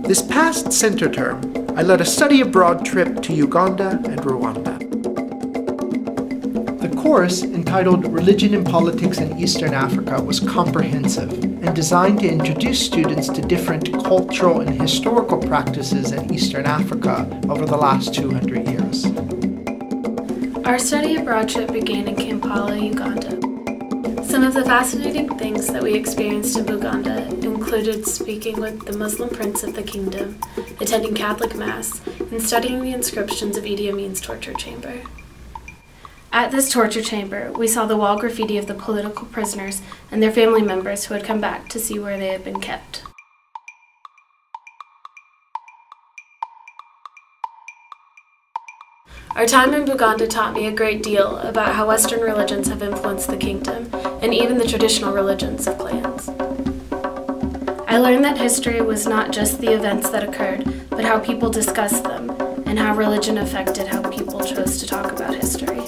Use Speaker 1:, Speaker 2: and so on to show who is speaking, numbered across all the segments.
Speaker 1: This past CentreTerm, I led a study abroad trip to Uganda and Rwanda. The course, entitled Religion and Politics in Eastern Africa, was comprehensive and designed to introduce students to different cultural and historical practices in Eastern Africa over the last 200 years.
Speaker 2: Our study abroad trip began in Kampala, Uganda. Some of the fascinating things that we experienced in Uganda included speaking with the Muslim prince of the kingdom, attending Catholic Mass, and studying the inscriptions of Idi Amin's torture chamber. At this torture chamber, we saw the wall graffiti of the political prisoners and their family members who had come back to see where they had been kept. Our time in Uganda taught me a great deal about how Western religions have influenced the kingdom, and even the traditional religions of clans. I learned that history was not just the events that occurred, but how people discussed them, and how religion affected how people chose to talk about history.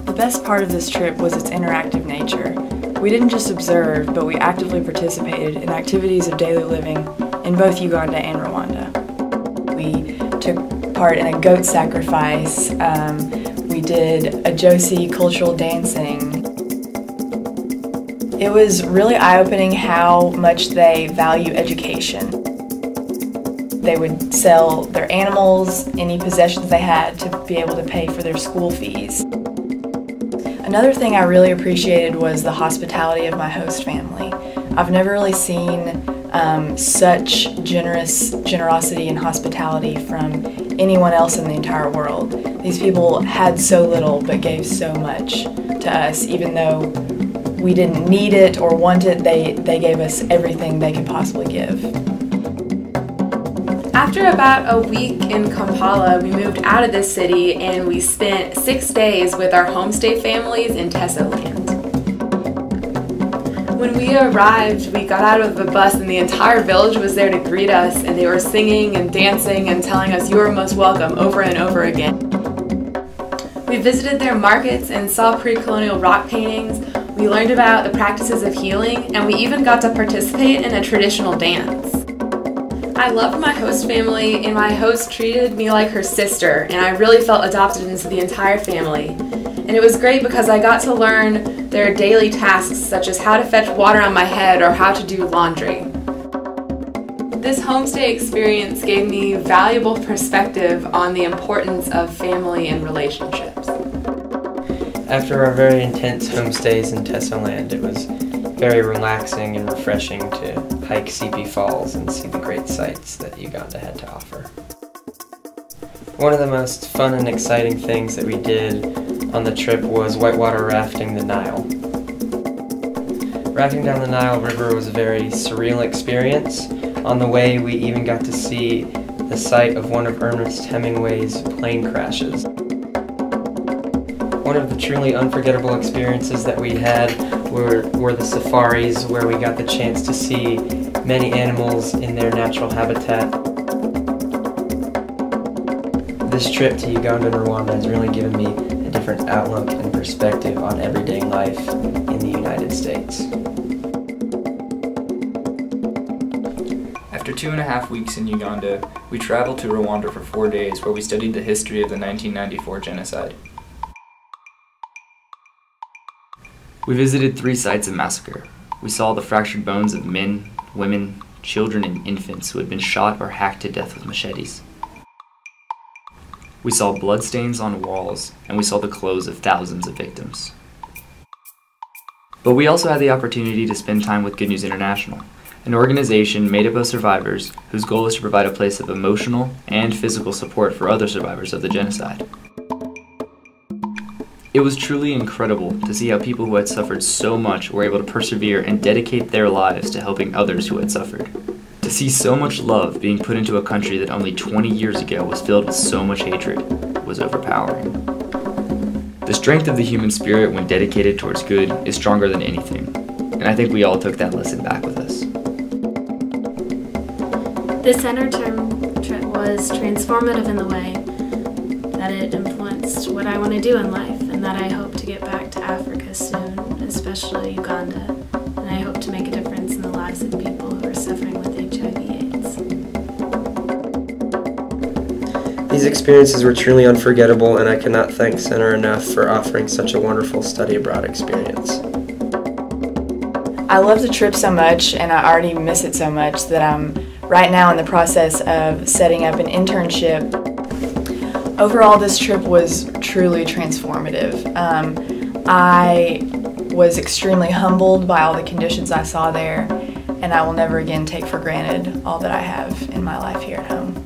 Speaker 3: The best part of this trip was its interactive nature. We didn't just observe, but we actively participated in activities of daily living in both Uganda and Rwanda. We took part in a goat sacrifice. We did a Josie cultural dancing. It was really eye-opening how much they value education. They would sell their animals, any possessions they had, to be able to pay for their school fees. Another thing I really appreciated was the hospitality of my host family. I've never really seen such generosity and hospitality from anyone else in the entire world. These people had so little but gave so much to us. Even though we didn't need it or want it, they gave us everything they could possibly give.
Speaker 4: After about a week in Kampala, we moved out of this city and we spent 6 days with our homestay families in Tessoland. When we arrived, we got out of the bus and the entire village was there to greet us, and they were singing and dancing and telling us you are most welcome over and over again. We visited their markets and saw pre-colonial rock paintings. We learned about the practices of healing, and we even got to participate in a traditional dance. I loved my host family, and my host treated me like her sister, and I really felt adopted into the entire family. And it was great because I got to learn their daily tasks, such as how to fetch water on my head or how to do laundry. This homestay experience gave me valuable perspective on the importance of family and relationships.
Speaker 5: After our very intense homestays in Tessoland, it was very relaxing and refreshing to hike Sipi Falls and see the great sights that Uganda had to offer. One of the most fun and exciting things that we did on the trip was whitewater rafting the Nile. Rafting down the Nile River was a very surreal experience. On the way, we even got to see the site of one of Ernest Hemingway's plane crashes. One of the truly unforgettable experiences that we had were the safaris, where we got the chance to see many animals in their natural habitat. This trip to Uganda and Rwanda has really given me a different outlook and perspective on everyday life in the United States.
Speaker 6: After 2.5 weeks in Uganda, we traveled to Rwanda for 4 days, where we studied the history of the 1994 genocide.
Speaker 7: We visited 3 sites of massacre. We saw the fractured bones of men, women, children, and infants who had been shot or hacked to death with machetes. We saw bloodstains on walls, and we saw the clothes of thousands of victims. But we also had the opportunity to spend time with Good News International, an organization made up of survivors whose goal is to provide a place of emotional and physical support for other survivors of the genocide. It was truly incredible to see how people who had suffered so much were able to persevere and dedicate their lives to helping others who had suffered. To see so much love being put into a country that only 20 years ago was filled with so much hatred was overpowering. The strength of the human spirit when dedicated towards good is stronger than anything, and I think we all took that lesson back with us.
Speaker 2: This CentreTerm trip was transformative in the way that it influenced what I want to do in life, and that I hope to get back to Africa soon, especially Uganda, and I hope to make a difference in the lives of people who are suffering with HIV/AIDS.
Speaker 8: These experiences were truly unforgettable, and I cannot thank Center enough for offering such a wonderful study abroad experience.
Speaker 3: I love the trip so much, and I already miss it so much that I'm right now in the process of setting up an internship. Overall, this trip was truly transformative. I was extremely humbled by all the conditions I saw there, and I will never again take for granted all that I have in my life here at home.